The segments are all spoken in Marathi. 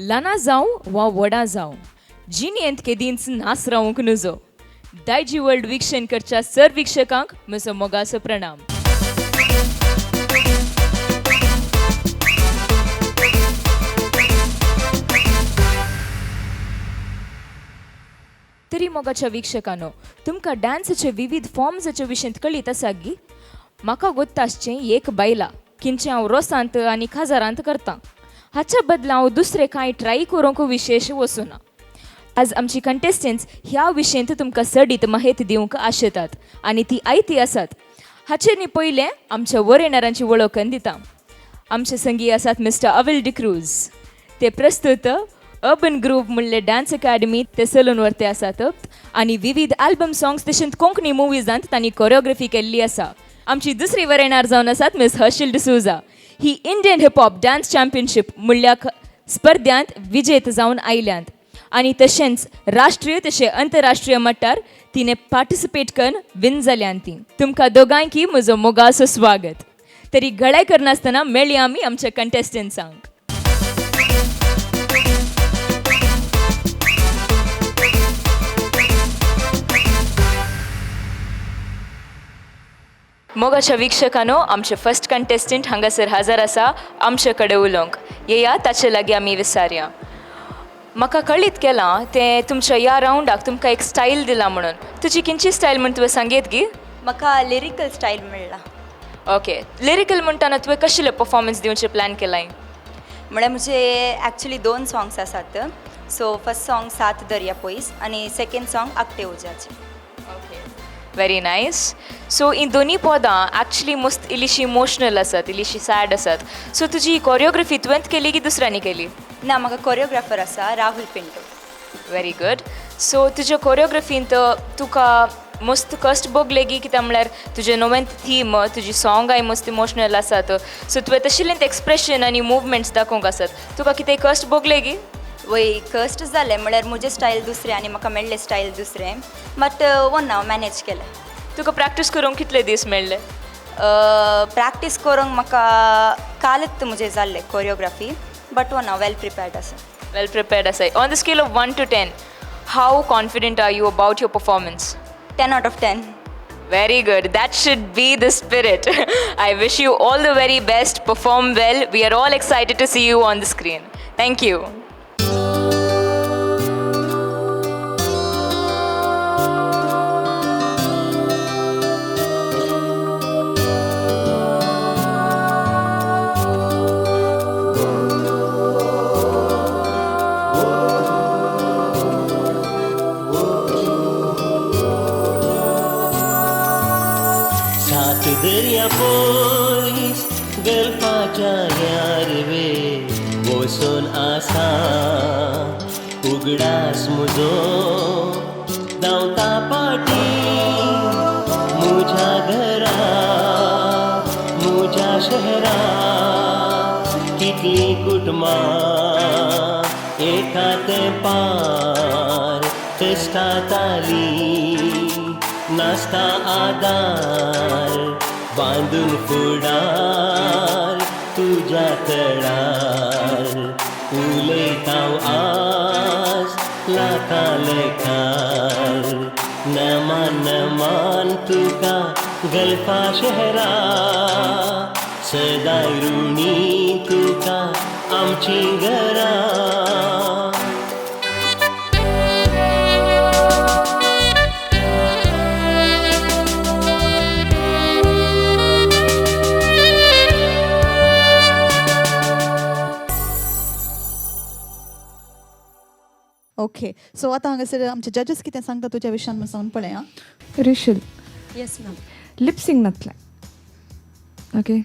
ल्हानां जावं वा व्हडां जावं जिणेंत केदींच नास रावूंक नजो. दायजी वर्ल्ड विक्षण करच्या सर विक्षकांक म्हजो मोगाचो प्रणाम. तरी मोगाच्या विक्षकांनो, तुमकां डान्साचे विविध फॉर्म्साचे विशयंत कळीत आसा गी? म्हाका गोत्ता आसचें एक बायला किंचे हांव रोसांत आनी खाजारांत करतां. हाच्या बदला हांव दुसरें कांय ट्राय करूंक विशेश वचूना. आज आमची कंटेस्टंट्स ह्या विशयंत तुमकां सडीत माहिती दिवंक आशेतात आनी ती आयती आसात. हाचेर न्ही पयलें आमच्या वरेणारांची वळखण दिता. आमचे संगी आसात मिस्टर अविल डिक्रूज. ते प्रस्तुत अर्बन ग्रुप म्हणले डान्स अकॅडमी ते सलून वरते आसात आनी विविध आल्बम सॉंग्स तशेंच कोंकणी मुवीजांत तांणी कोरिओग्राफी केल्ली आसा. आमची दुसरी वरेणार जावन आसात मिस हर्षिल डिसूजा. ही Indian hip hop dance championship म्हणल्या स्पर्धांत विजेत जावन आयल्यांत आनी तशेंच राष्ट्रीय तशें अंतरराष्ट्रीय मट्टार तिणें पार्टिसिपेट करून विन जाल्यान ती. तुमकां दोगांयकी म्हजो मोगाचो स्वागत. तरी गळाय करनासतना मेळया आमी आमच्या कंटेस्टंट्सांक. मोगाच्या विक्षकांनो, आमचे फर्स्ट कंटेस्टंट हांगासर हजर आसा आमचे कडेन उलोवंक. येया ताचे लागीं आमी विचारया. म्हाका कळीत केलां तें तुमच्या ह्या रावंडाक तुमकां एक स्टायल दिला म्हणून. तुजी खंयची स्टायल म्हण तुवें सांगीत गी? म्हाका लिरिकल स्टायल मेळ्ळा. ओके, लिरिकल म्हणटाना तुवें कशें परफॉर्मन्स दिवचें प्लॅन केलाय? म्हळ्यार म्हजे ॲक्च्युली 2 सॉंग्स आसात. सो फर्स्ट सॉंग सात दर्या पयस आनी सेकेंड सॉंग आकटे उज्याचे. Okay, very nice. सो ही दोनी पदां ॲक्च्युली मस्त इल्लीशी इमोशनल आसात, इल्लीशी सॅड आसात. सो तुजी कोरिओग्राफी तुवेंच केली की दुसऱ्यांनी केली? ना, म्हाका कोरिओग्राफर आसा Rahul Pinto. Very good. So तुज्या कोरिओग्राफींत तुका मस्त कश्ट भोगले गी? कित्याक म्हळ्यार तुजें नवें थीम, तुजी सॉंगाय मस्त इमोशनल आसात. सो तुवें तशेंच एक्सप्रेशन आनी मुवमेंट्स दाखोवंक आसात. तुका कितें कश्ट भोगले गी? वय कश्ट जालें म्हळ्यार म्हजें स्टायल दुसरें आनी म्हाका मेळ्ळें स्टायल दुसरें. बट वन हांव मॅनेज केलें. तुका प्रॅक्टीस करूंक कितले दीस मेळ्ळे? प्रॅक्टीस करूंक म्हाका कालच म्हजें जाल्लें कोरिओग्राफी. बट वन हांव वेल प्रिपेर्ड आसा. वेल प्रिपेर्ड आसाय. On the scale of 1 to 10, how confident are you about your performance? 10 out of 10. Very good. That should be the spirit. I wish you all the very best. Perform well. We are all excited to see you on the screen. Thank you. दर्या पयस गल्फाच्या यारवे वचून आसा उगडास म्हजो धांवता पाटी म्हज्या घरा म्हज्या शहरा. कितलीं कुटुंबां एका तेंपार तेस्तातालीं नासता आदार बांदून फुडार तुज्या तळार. उलयतांव आज लाखा लेखार नमान नमान तुका गल्फा शहरा. सदांय ऋणी तुका आमची घरा. ओके, सो आतां हांगासर आमचे जजीस कितें सांगता तुज्या विशयान सांगून पळया. Rishal, yes ma'am. लिपसिंग नातलें. ओके,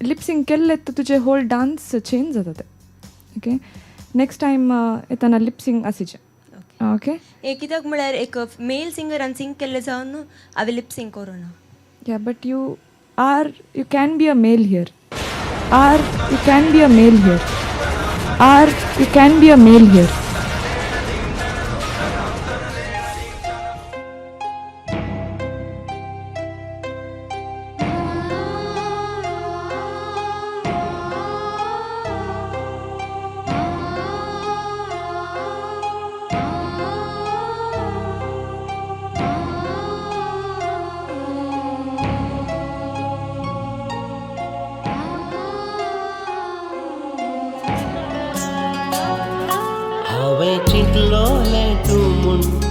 लिपसिंग केल्लें तर तुजें होल डान्स चेंज जाता तें. ओके, नेक्स्ट टायम येताना लिपसिंग आसिचें. ओके, कित्याक म्हळ्यार एक मेल सिंगरान सिंग केल्लें जावन हांवें लिप सिंग करूना. या but you can be a male here. You can be a male here. You can be a male here.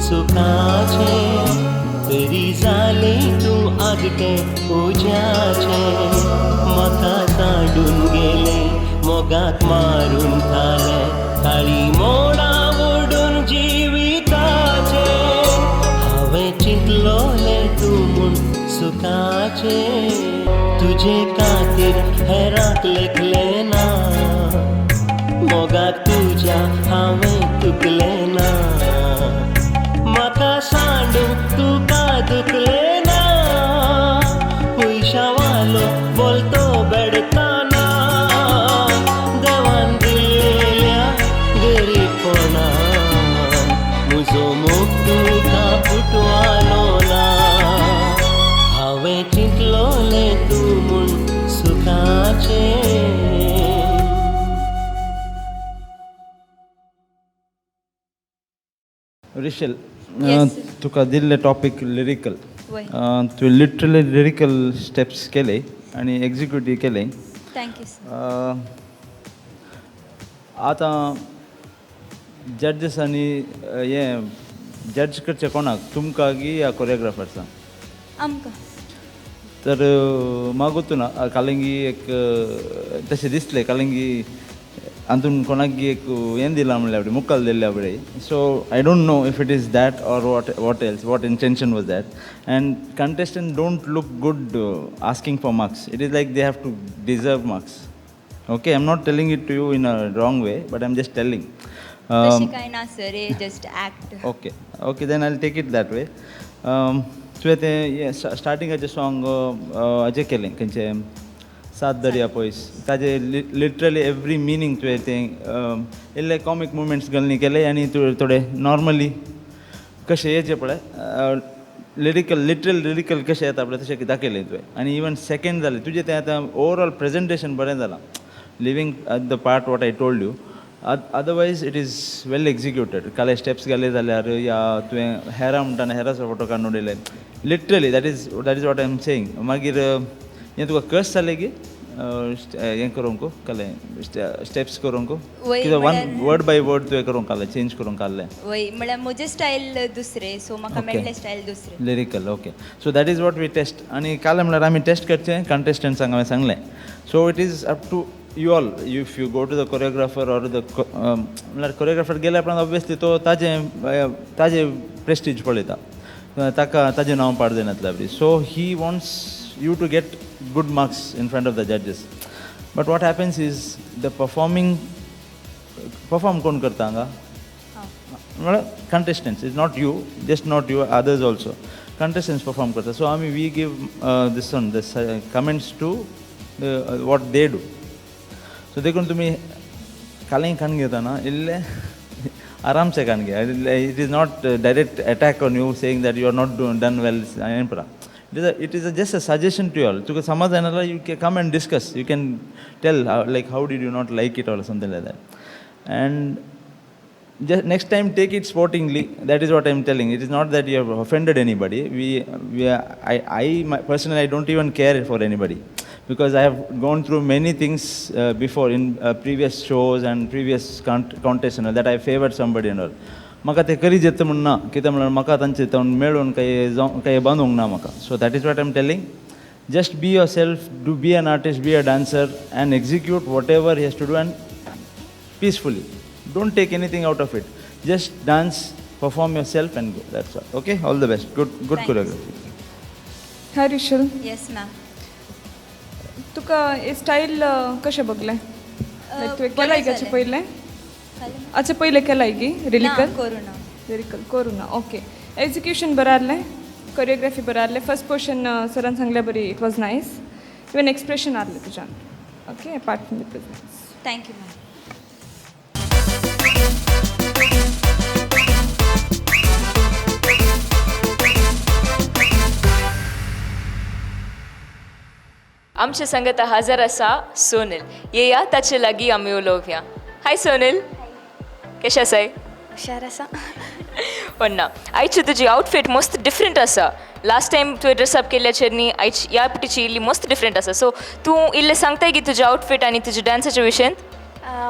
सुखाचे तरी जाले तूं आगटें उज्याचें म्हाका ताडून गेले मोगाक मारून खाले काळी मोडां ओडून जिविताचे हांवें चिंतलोलें तूं म्हूण सुखाचे तुजे खातीर हेरांक लेखलें ना मोगाक तुज्या हांवें तुकलें ना म्हाका सांडूंक तुका दुखलें ना पयशा वालो बोलतो बेडताना देवान दिलेल्या गरीबपणान म्हजो मोग तुका फुटवालो ना हांवें चिंतलोलें तूं म्हूण सुखाचें रिशल तुका दिल्ले टॉपिक लिरिकल वय तुवें लिटरली लिरिकल स्टेप्स केले आनी एग्जिक्युटीव केले थँक्यू सर आतां जड्जस आनी हे जड्ज करचे कोणाक तुमकां की या कोरियोग्राफर्सांक आमकां तर म्हाका गोतू ना कालिंगी एक तशें दिसलें कालिंगी हातून कोणाक एक हें दिलां म्हणल्या फुडें मुक्काल दिल्ल्या फुडें so I don't know if it is that or what else what intention was that and contestant don't look good asking for marks it is like they have to deserve marks okay I am not telling it to you in a wrong way but I am just telling तशें कांय ना sir just act okay okay then I take it that way तुवें तें स्टार्टिंगाचें सॉंग हाजें केलें खंयचें सात दर्या पयस ताजे लिटरली एवरी मिनींग तुवें तें इल्ले कॉमीक मुवमेंट्स घालनी केले आनी थोडे नॉर्मली कशें येचें पळय लिटरल लिरिकल कशें येता पळय तशें दाखयलें तुवें आनी इवन सेकेंड जालें तुजें तें आतां ओवरऑल प्रेजेंटेशन बरें जालां leaving the part what I told you otherwise it is well executed काले स्टेप्स घाले जाल्यार या तुवें हेरां म्हणटाना हेराचो फोटो काडून उडयले literally that is what I am saying मागीर हें तुका कस जालें की हें करूंक कळ्ळें स्टेप्स करूंक वय कितें वन म्हळ्यार- वर्ड बाय वर्ड तुवें करूंक काडलें चेंज करूंक काडलें वय म्हळ्यार म्हजें स्टायल दुसरें सो म्हाका Okay. मेळ्ळें स्टायल दुसरें lyrical okay so that is what we test आनी काल म्हणल्यार आमी टेस्ट करचें कंटेस्टंट्सांक हांवें सांगलें so it is up to you all if you go to the choreographer or the म्हणल्यार कोरियोग्राफर गेल्या उपरांत ऑब्वियसली तो ताजें प्रेस्टीज पळयता ताका ताजें नांव पाड जायनातल्या बरी so he wants you to get good marks in front of the judges but what happens is the perform kon karta hanga contestants it's not you just not you others also contestants perform karta so we give this comments to what they do so देखून तुम्ही कालें खान घेताना इल्ले आरामसे खान घे it is not direct attack on you saying that you are not done well it is just a suggestion to you all to samaj another you can come and discuss you can tell how did you not like it or something like that and just next time take it sportingly that is what I am telling it is not that you have offended anybody personally I don't even care for anybody because I have gone through many things before in previous shows and previous contests and all that I favored somebody and all म्हाका तें करी जेता म्हण ना कित्याक म्हळ्यार म्हाका तांचे तावन मेळून काही बांदूंक ना म्हाका so that is what I am telling just be yourself do be an artist be a dancer and execute whatever has to do and peacefully don't take anything out of it just dance perform yourself and go that's all okay all the best good choreography hi Rishal yes ma'am तुका हे स्टाईल कशें बगलें लायक तुवें केलाय की हाचे पयलें हाचे पयलें केलाय की रिलिकल कोरोना लिरिकल करूं ना ओके एग्जिक्युशन बरें आहलें कोरियोग्राफी बरें आहलें फर्स्ट पोर्शन सरान सांगल्या बरी it was nice even expression आहलें तुज्यान okay apart from the presence thank you ma'am आमचे संगत हजर आसा सोनील येया ताचे लागीं आमी उलोवया हाय सोनील कशें आसाय हुशार आसा ना आयची तुजी आउटफीट मस्त डिफरंट आसा लास्ट टायम तुवें ड्रेसअप केल्ल्याचेर न्ही आयची ह्या पिटीची इल्ली मस्त डिफरंट आसा सो तूं इल्लें सांगताय की तुजें आउटफीट आनी तुज्या डान्साच्या विशयेंत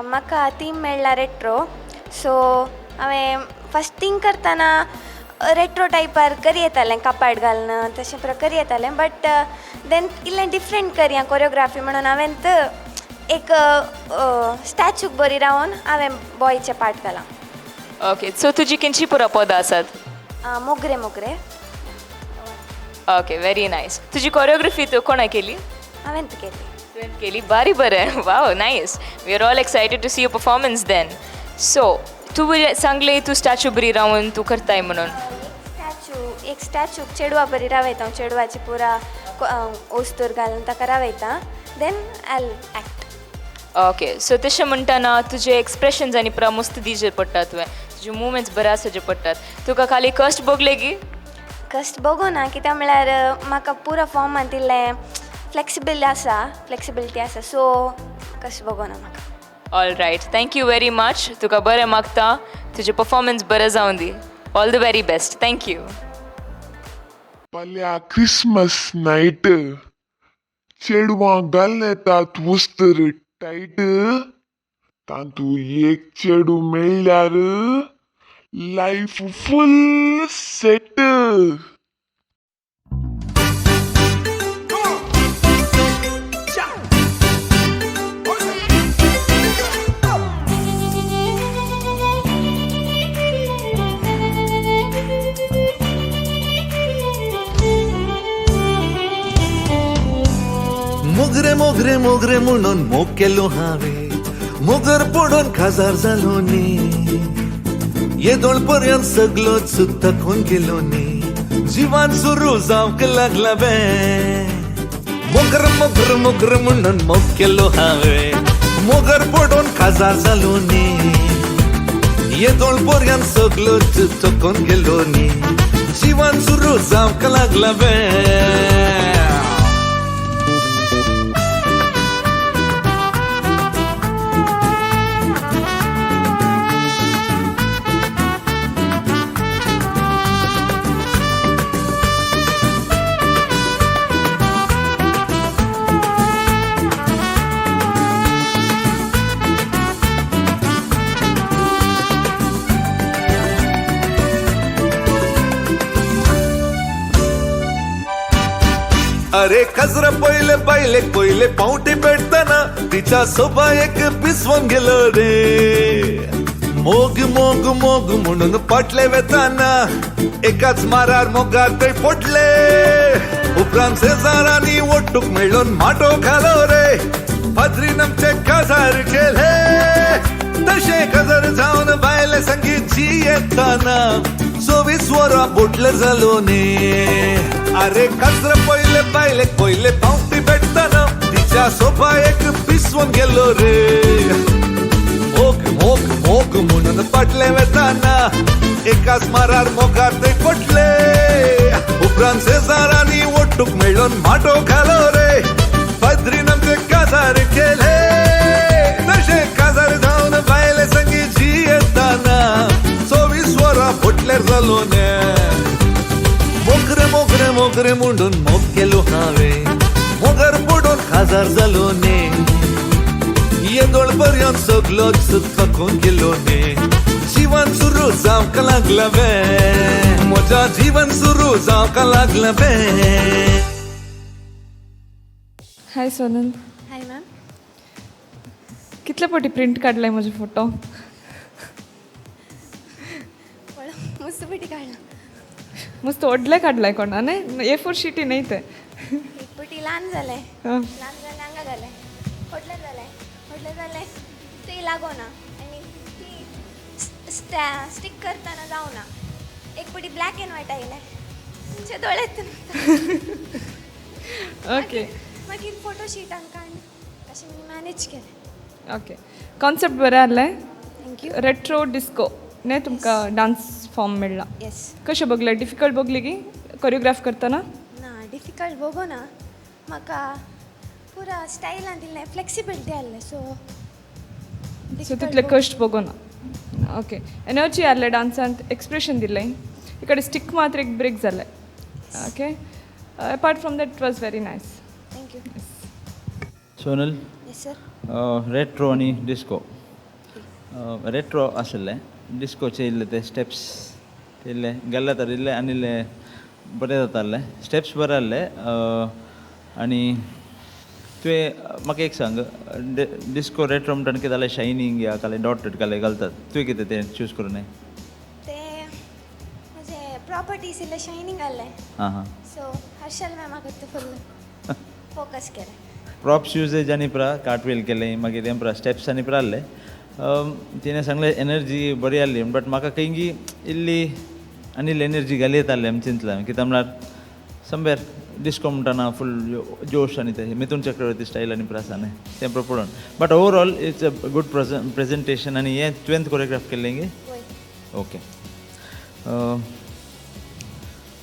म्हाका थीम मेळ्ळा रेट्रो सो हांवें फस्ट थिंक करतना रेट्रो टायपार करी येतालें कापाड घालून तशें प्रकारे येतालें बट देन इल्लें डिफरंट करया कोरियोग्राफी म्हणून हांवें एक स्टॅच्यूक बरी रावन हांवें बॉयचे पार्ट घालां ओके सो तुजी खंयची पुरा पदां आसात मोगरे मोगरे ओके व्हेरी नायस तुजी कोरियोग्राफी तूं कोणा केली हांवें केली तुवें केली बारी बरें wow nice we are all excited to see your performance then so तूं सांगलें तूं स्टॅच्यू बरी रावन तूं करताय म्हणून एक स्टॅच्यू चेडवा बरी रावयता हांव चेडवाची पुरा ओस्तूर घालून ताका रावयता then I act okay so तशें म्हणटाना तुजे एक्सप्रेशन्स आनी पुरा मस्त दिवचे पडटात तुवें तुजे मुवमेंट्स बरे आसचे पडटात तुका खाली कश्ट भोगले की कश्ट बगो ना कित्याक म्हळ्यार म्हाका पुरा फॉर्मान तिल्लें फ्लेक्सिबिलिटी आसा सो कश्ट बगो ना म्हाका all right thank you very much तुका बरें मागता तुजें परफॉर्मन्स बरें जावन दी all the very best thank you पल्या क्रिसमस नाईट चेडवां घालून येतात वस्तर टायट तातूं एक चेडू मेळ्ळ्यार लायफ फुल सेट मोगरे मोगरे मोगरे म्हणून मोग केलो हांवें मोगर पडून खाजार जालो न्ही येदोळ पर्यंत सगलो चूक थकून गेलो न्ही जिवान सुरू जावंक लागला बे मोगर मोगर मोगर म्हणून मोग केलो हांवें मोगर पडून खाजार जालो न्ही येदोळ पर्यंत सगलो चूक थकून गेलो न्ही जिवान सुरू जावंक लागला बे अरे खजर पहिले पहिले पावटी पेटताना तिच्या सोबा एक पिसवून गेलो रे मोग मोग मोग म्हणून पटले वेताना एकाच मारार मोगार ते पडले उपरांत शेजारांनी ओट्टूक मेळून माटो घालो रे फादरीन आमचे काजार केले तशे गजर जावन बायले संगीतची येताना 24 वरां बोटले जालो न्ही अरे कचर पहिले पहिले पावटी पेटताना तिच्या सोफा एक पिसवून गेलो रे मोग मोग मोग म्हणून पटले वेताना एकाच मारार मोगार ते पडले उपरांत शेजारांनी ओट्टूक मेळून माटो घालो रे फादरीन आमचे काजार केले तशे काजार जावन बायले संगीतची येताना 24 वरां बोटलेर जालो ने मोगरे मोगरे मोगरे म्हणून मोग केलो हांवें मोगर पडून खाजार जालो ने येदोळ पर्यंत सगलोच थकून गेलो ने जीवन सुरू जावंक लागला बे म्हज्या जीवन सुरू जावंक लागला बे हाय सोनल हाय मॅम कितले फावटी प्रिंट काडलाय म्हजे फोटो मस्त पेटी काडला मस्त व्हडले काडलाय कोणाने A4 शीटी नाही ते एक पेटी ल्हान जालें हां. ल्हान जालें हांगा जालें व्हडलें जालें ते लागोना आनी ती स्टीक करतना जावना एक पेटी ब्लॅक एंड व्हायट आयलें तुमचे दोळे ओके मागीर फोटो शीटान काडलें अशें मी मॅनेज केलें ओके कॉन्सेप्ट बरें आहलें थँक्यू रेट्रो डिस्को ने तुमकां डान्स फॉर्म मेळ्ळा येस कशें बगले डिफिकल्ट बगली की कोरियोग्राफ करतना ना डिफिकल्ट बगो ना म्हाका पुरा स्टायलान दिल्लें फ्लेक्सिबिलिटी आहलें सो तितले कश्ट बगो ना ओके एनर्जी आहले डान्सांत एक्सप्रेशन दिलें इकडे स्टिक मात्र एक ब्रेक जालें okay apart from that it was very nice thank you Sonal yes sir retro आनी डिस्को रेट्रो आसले डिस्कोचे इल्ले ते स्टेप्स इल्ले गेल्ले तर इल्ले आनी इल्ले बरें जातालें स्टेप्स बरे आहले आनी तुवें म्हाका एक सांग डिस्को रेट्रो म्हणटा कितें जालें शायनींग या काले डॉटेड काले घालतात तुवें कितें तें चूज करूं ते म्हणजे प्रॉपर्टीज इल्ले शायनींग आहले हां हां सो हर्षल मॅमाक ते फुल फोकस केलें प्रॉप्स यूजेज आनी पुरा कार्टवेल केलें मागीर हें पुरा स्टेप्स आनी पुरा आहले तिणें सांगलें एनर्जी बरी आहली बट म्हाका खंयची इल्ली आनी इल्ली एनर्जी घाली येताली आमी चिंतलें कित्याक म्हणल्यार समवेर डिस्को म्हणटाना फूल जोश आनी ते मिथून चक्रवर्ती स्टायल आनी पुरा आसा न्ही तें पळोवन but overall it's a good presentation आनी हें तुवें कोरियोग्राफ केल्लें गे okay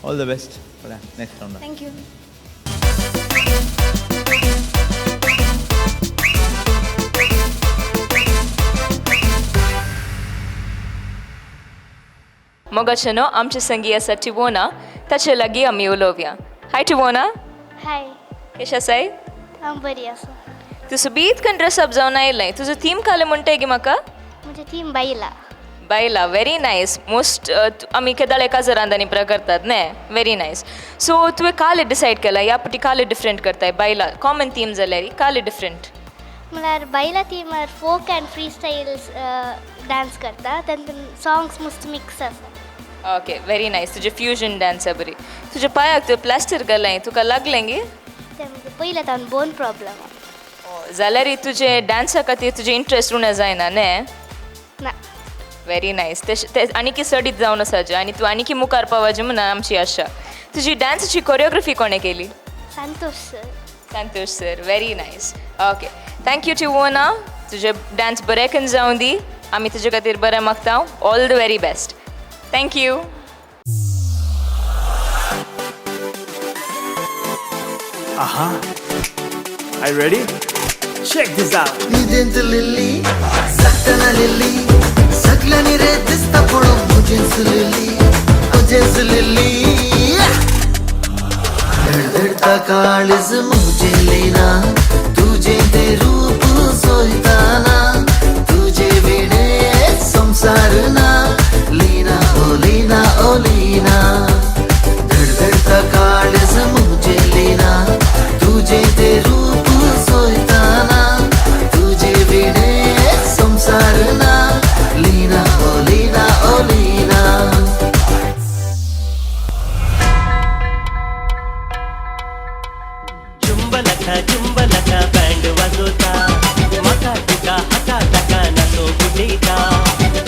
all the best next round thank you मोगाचेनो आमचे संगी आसा टिवोना ताचे लागीं आमी उलोवया हाय टिवोना हाय कशें आसाय हांव बरी आसा तूं सोबीत करून ड्रेसअप जावन आयलें तुजो थीम काले म्हणटाय गे म्हाका म्हजें थीम बायला बायला व्हेरी नायस मोस्ट आमी केदाळे काजरांदानी प्रा करतात न्हे व्हेरी नायस सो तुवें काले डिसायड केला ह्या पटी काले डिफरंट करताय बायला कॉमन थीम जाल्यार काले डिफरंट म्हळ्यार बायला थीमार folk and free styles dance करता तेन्ना सॉंग्स मस्त मिक्स आसा ओके व्हेरी नायस तुजें फ्युजन डान्स आहा बरी तुज्या पांयाक तुवें प्लास्टर घालाय तुका लागलें गे ते म्हणजे पयले तावन बोन प्रॉब्लम जाल्यार तुजे डान्सा खातीर तुजें इंट्रस्ट उणें जायना न्हे ना व्हेरी नायस ते आनीकी सडीत जावन आसाचे आनी तूं आनीकी मुखार पावचें म्हणून आमची आशा तुजी डान्साची कोरियोग्राफी कोणें केली Santosh sir very nice okay thank you टिवोना तुजे डान्स बरें करून जावं दी आमी तुजे खातीर बरें मागता all the very best thank you Aha. Are you ready? Check this out. इदेंत लिली सक्तना लिली सगळ्यांनी रे दिसता पडो मुजेंस लिली धडधडता काळीज मुझे लेना तुझे ते रूप सोयताना तुझे विणे संसार ना लीना ओ लीना धडधडता काळीज मुझे लेना तुझे ते रूप सोयताना तुझे विणे संसार ना लीना ओ लीना जुंबलका बँड वाजवता मका तुका हका टका नाचो बुटीता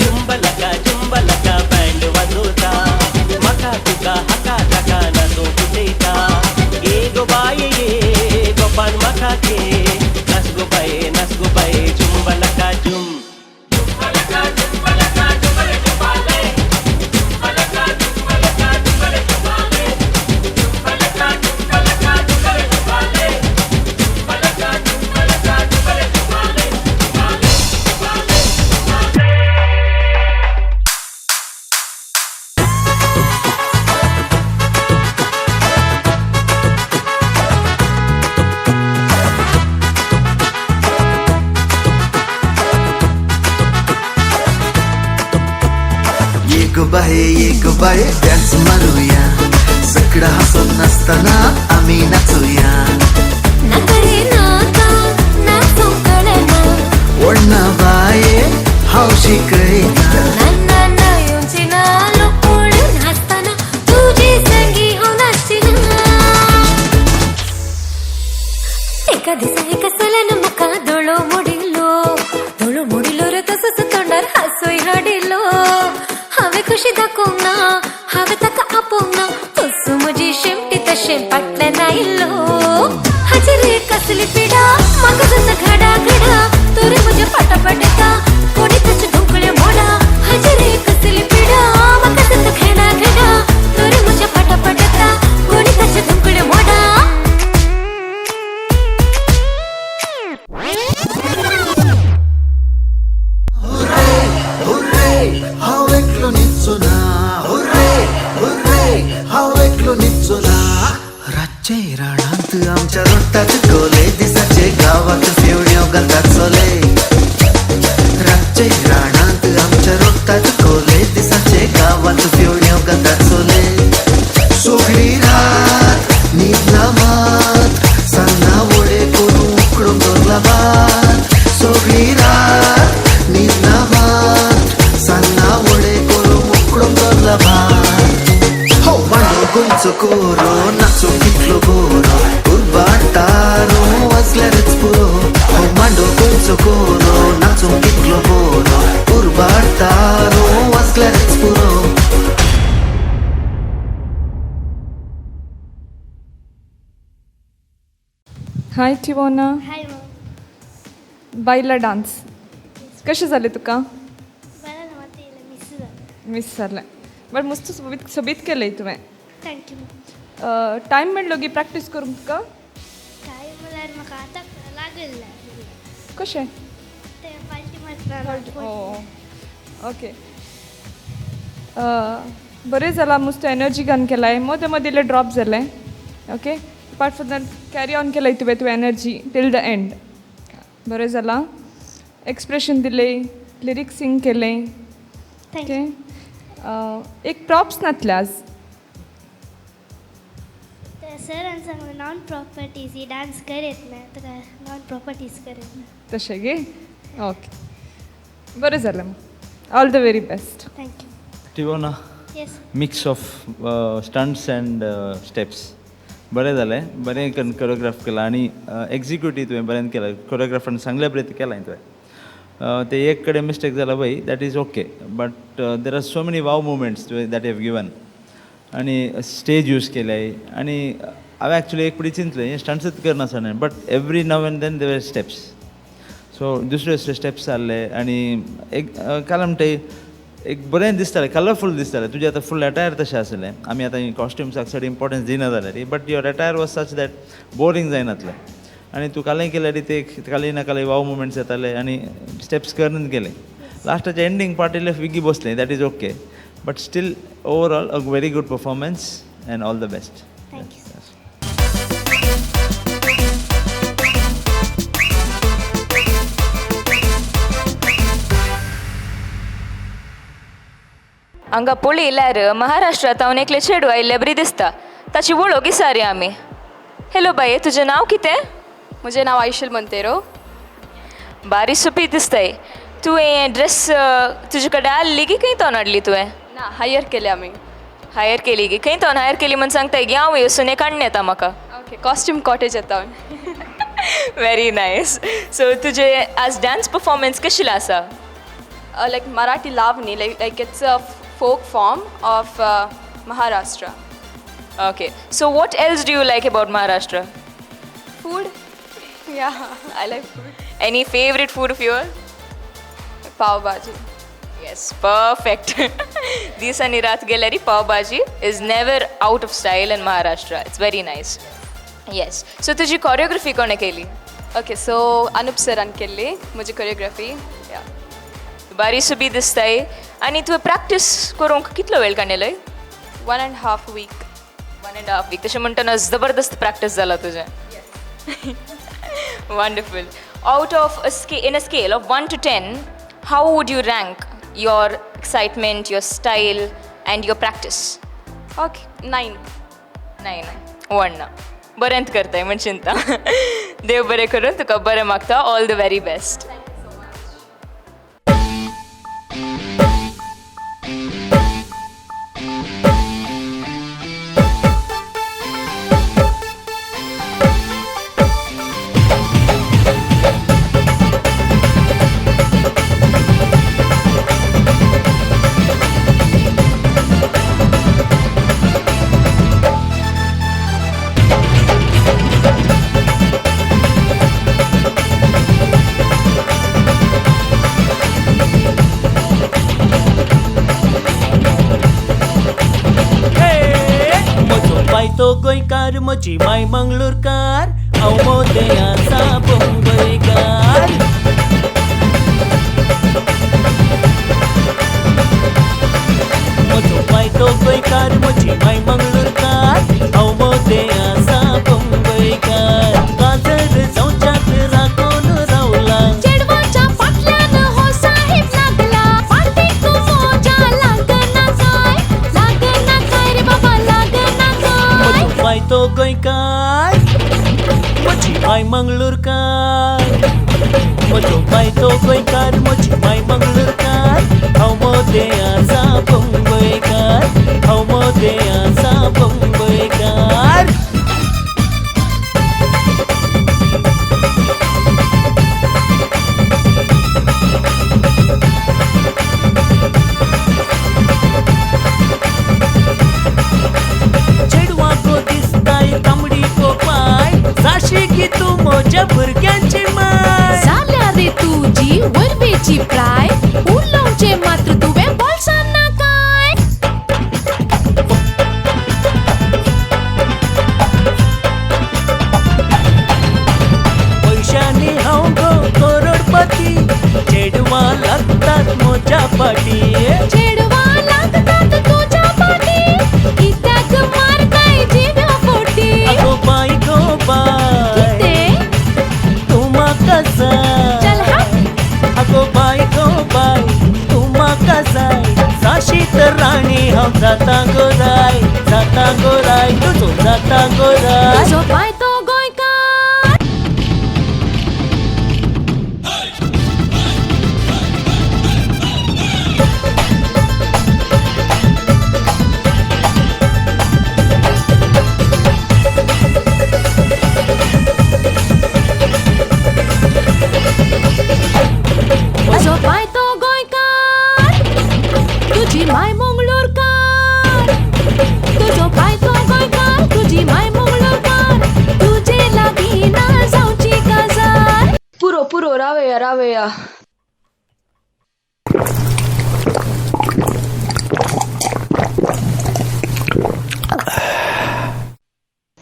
जुंबलका बँड वाजवता मका तुका हका टका नाचो बुटीता ए गो बाये ये गोपान मका के नाच गो बाये जुंबलका जुम एक बाहे डान्स मारूया सगळं हसून नसताना आम्ही नाचूया ओढणा बाये हौशी कळीना एका दिसा एका सल्यान म्हाका दोळो मोडिलो रे तसोच तोंडार हांसूय हाडिलो हांवें कशी दाखोवंक ना हांवें ताका आपोवंक ना तसो म्हजी शेमटी तशें फाटल्यान आयिल्लो हाची रे कसली पिडा म्हाका जाता घडा तोरी म्हज्या फाटाफाट येता कोणी ताचे धुकळे मोडा हाची रे कसली पिडा म्हाका जाता घडा तोरी म्हज्या फाटाफाट येता कोणी ताचे धुकळे मोडा रातचे राणांत आमच्या रोट्टात कोले दिसाचे गावात फेवण्यो घालतात सोले रातचे राणांत आमच्या रोट्टात कोले दिसाचे गावात फेवण्यो गोंयचो कोरो नाचो कितलो गोरो उरबाडटारो वाजल्यारच पुरो हो मांडो गोंयचो कोरो नाचो कितलो गोरो उरबाडटारो वाजल्यारच पुरो हाय टिवोना बायला डान्स कशें जालें तुका मिस जालें बट मस्त सोबीत केलें तुवें थँक्यू टायम मेळ्ळो की प्रॅक्टीस करूंक तुका काय म्हळ्यार म्हाका आतां लागल कशें ते पाल्टी मारतना ओके बरें जालां मस्त एनर्जी घालून केलाय मदें मदें इल्लें ड्रॉप जालें okay apart from that carry on केलाय तुवें एनर्जी टील द एंड बरें जालां एक्सप्रेशन दिलें लिरिक्स सिंग केलें ओके एक प्रॉप्स नातले आज सरान सांगलें नॉन प्रॉपर्टीज ही डान्स करीत ना तुका नॉन प्रॉपर्टीज करीत ना तशें गे ओके बरें जालें all the very best thank you टिवोना yes mix of stunts and steps बरें जालें बरें कोरियोग्राफ केलां आनी एक्झिक्युटीव तुवें बरें केलां कोरियोग्राफरान सांगल्या बरें केलां तुवें ते एक कडेन मिस्टेक जाला पळय that is okay but there are so many wow movements that have given आनी स्टेज यूज केल्याय आनी हांवें एक्चुली एक पडी चिंतलें हें स्टंट्सूच करनासतना but every now and then their steps so दुसरे दुसरे स्टेप्स जाल्ले आनी एक काल म्हणटा एक बरें दिसतालें कलरफूल दिसतालें तुजें आतां फूल एटायर तशें आसलें आमी आतां कॉस्ट्युम्साक चड इम्पॉर्टन्स दिना जाल्यार but your attire was such that boring जायनातलें आनी तूं कालें केल्यार ते काली ना काली वाव मुवमेंट्स येताले आनी स्टेप्स करून गेले लास्टाचे एंडींग पार्ट इल्ले विगी बसलें that is okay but still overall a very good performance and all the best thank you हांगा पळयल्यार महाराष्ट्रांत हांव एकलें चेडूं आयिल्लें बरी दिसता ताची वळख विचारया आमी हॅलो बाये तुजें नांव कितें म्हजें नांव आयशल मोंतेरो बारी सोपी दिसताय तूं हें ड्रेस तुजे कडेन आहली की खंय तोन हाडली तुवें ना हायर केले आमी हायर केली की खंय तोन हायर केली म्हण सांगताय गी हांव वचून एक हाडून येता म्हाका ओके कॉस्ट्यूम कॉटेज येता व्हेरी नायस सो तुजे आज डान्स परफॉर्मन्स कशी आसा like Marathi Lavani like it's a folk form of Maharashtra okay so what else do you like about Maharashtra food yeah I like food any favourite food of your pav bhaji yes perfect दीस आनी रात गेल्यार पाव भाजी is never out of style in Maharashtra it's very nice yes so तुजी कोरियोग्राफी कोणें केली ओके सो अनुप सरान केल्ली म्हजी कोरियोग्राफी या बारी सुबी दिसताय आनी तुवें प्रॅक्टीस करूंक कितलो वेळ काडलेलो 1.5 वीक 1.5 वीक तशें म्हणटना जबरदस्त प्रॅक्टीस जाला तुजें wonderful out of in a scale of 1 to 10 how would you rank your excitement your style and your practice okay 9 1 ना बरेंत करताय म्हण चिंता देव बरें करून तुका बरें मागता ऑल द व्हेरी बेस्ट तो गोंयकार म्हजी माय मंगळूरकार हांव मोदयाचा मुंबयकार म्हजो बाय तो गोंयकार म्हजी माय मंगळूरकार हांव मोदयाचा मुंबयकार काजर जावच्याक राखून रावला चेडवाच्या फाटल्यान हो साहेब लागला पार्टीक मोजा लागना काय रे बाबा लागना काय बाय तो गोंयकार म्हजी माय मंगळूरकार म्हजो बाय तो गोंयकार म्हजी माय मंगळूरकार हांव मोदयाचा मुंबयकार हांव मोदयाचा तुझ्या भुरग्यांची माय झाल्या रे तुझी वरवेची प्राय उलवचे मात्र तुवे बोलसाना काय पैशाने हांव गो करोडपती चेडवा लागतात मोच्या पाटी चेडवा लागतात तुझ्या पाठी कित्याक मारताय जिव्या पोटी अगो बाय किते तू म्हाका जाय चल हा अगो बाय तू म्हाका जाय जाशीत राणी हांव जाता गोराय तुजो जाता गोराय तुझो पाय तो गोंयकार तुझो पाय तो गोंयकार तुझी माय मंगळूरकार तुझो पाय तो गोंयकार तुझी माय मंगळूरकार तुझे लागीं ना जावची काजार पुरो रावया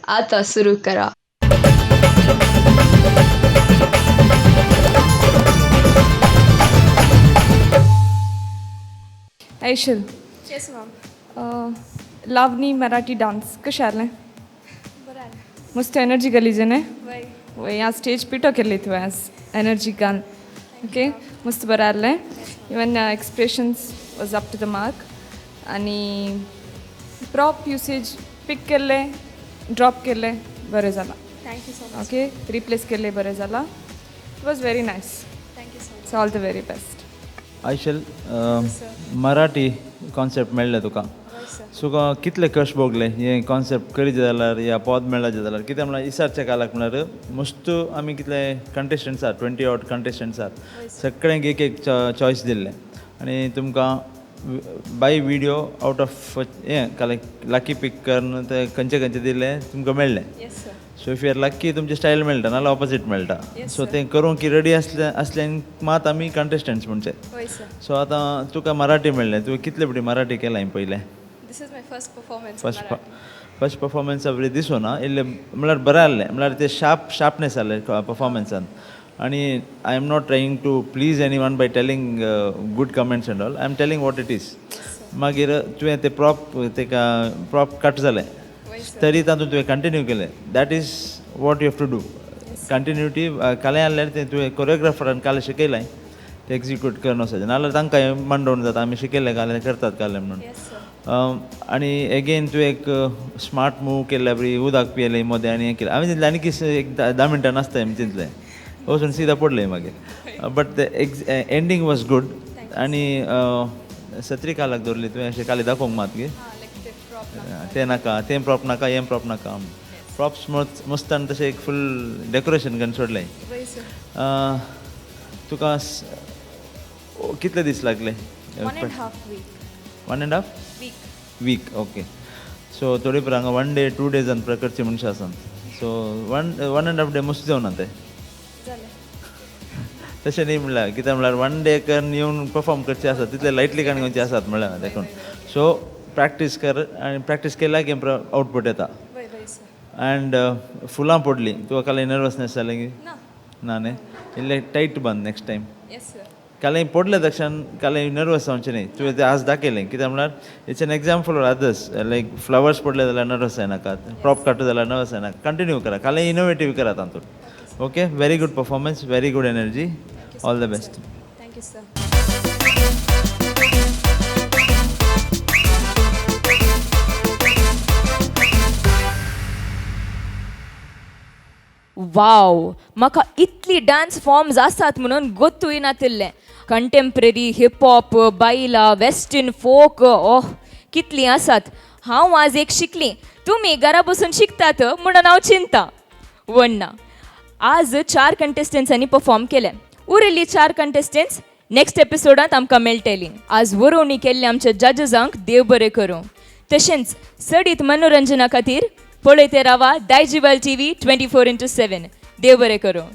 आता सुरू करा ऐशल येस मॅम लावणी मराठी डान्स कशें जालें मस्त एनर्जी गलीजे न्ही वय आज स्टेज पिटो केल्ली तुवें आज एनर्जी घाल ओके मस्त बरें जाल्लें even expressions was up to the mark आनी प्रॉप युसेज पिक केल्ले ड्रॉप केल्ले बरें जाला थँक्यू सो ओके रिप्लेस केल्ले बरें जाला it was very nice thank you so so all the very best आयशल मराठी कॉन्सेप्ट मेळ्ळे तुका सो कितले कश्ट भोगले हे कॉन्सेप्ट करीत जाल्यार या पद मेळ्ळाचे जाल्यार कित्याक म्हळ्यार इसारच्या कालाक म्हळ्यार मस्त आमी कितले कंटेस्टंट्स आहात 20 ऑट कंटेस्टंट्स आहात सगळ्यांक एक एक चॉयस दिल्ले आनी तुमकां बाय व्हिडिओ आउट ऑफ हें लाकी पिक करून ते खंयचे खंयचे दिल्ले तुमकां मेळ्ळे so if you are lucky तुमचे स्टायल मेळटा नाल्यार ऑपोजीट मेळटा सो तें करूंक की रेडी असल्यान मात आमी कंटेस्टंट्स म्हणचे सो आतां तुका मराठी मेळ्ळें तुवें कितले फावटी मराठी केलां हांवें पयलें this is my first performance first performance बरें दिसूना इल्लें म्हळ्यार बरें जाल्लें म्हळ्यार ते शार्पनेस जालें परफॉर्मन्सान आनी I am not trying to please anyone by telling good comments and all I am telling what it is मागीर तुवें ते प्रॉप कट जालें तरी तातूंत तुवें कंटिन्यू केलें that is what you have to do continuity कालें जाल्यार तें तुवें कोरियोग्राफरान कालें शिकयलें ते एक्झिक्यूट करून वचचें नाल्यार तांकां मंडोवन जाता आमी शिकयलें कालें करतात कालें म्हणून आनी एगेन तुवें एक स्मार्ट मूव केल्ल्या बरी उदक पियेलें मोदें आनी हें केलें हांवें चिंतलें आनी कितें एक 10 मिनटां नासता हांवें चिंतलें वचून सीदा पडलें मागीर but the ending was good आनी सत्री कालाक दवरली तुवें अशें काली दाखोवंक मात गे तें नाका तें प्रॉप नाका हें प्रॉप नाका प्रॉप्स मस्त आनी तशें एक फूल डेकोरेशन करून सोडलें तुका कितले दीस लागले 1.5 वीक ओके सो थोडी पळय हांगा 1 डे 2 डेजान प्रकारची मनशां आसात सो 1.5 डे मस्त जेवना ते तशें न्ही म्हणल्यार कित्याक म्हळ्यार 1 डे करून येवन परफॉर्म करचे आसात तितले लायटली काणी घेवचे आसात म्हळ्यार देखून सो प्रॅक्टीस कर आनी प्रॅक्टीस केल्यार की आउटपूट येता अँड फुलां पडलीं तुका काले नर्वसनेस जालें की ना न्ही इल्लें टायट बंद नेक्स्ट टायम कालें पडलें तक्षण कालें नर्वस जावचें न्ही तुवें तें आज दाखयलें कित्याक म्हळ्यार it's an example for others like flowers पडले जाल्यार नर्वस जायनाकात प्रॉप काडटा जाल्यार नर्वस जायना कंटिन्यू करा कालें इनोवेटीव करा तातूंत okay very good performance very good energy all the best thank you sir wow म्हाका इतली डान्स फॉर्म्स आसात म्हणून गोत्तूय नातिल्लें कंटेम्पररी हिप हॉप बायला वेस्टर्न फोक ओह कितलीं आसात हांव आज एक शिकलीं तुमी घरा बसून शिकतात म्हणून हांव चिंता वण्णा आज 4 कंटेस्टंट्सांनी परफॉर्म केले उरिल्लीं 4 कंटेस्टंट्स नेक्स्ट एपिसोडांत आमकां मेळटलीं आज वरोवणी केल्ली आमच्या जजजांक देव बरें करूं तशेंच सडीत मनोरंजना खातीर पळयते रावा डायजिवल TV 24/7 देव बरें करूं.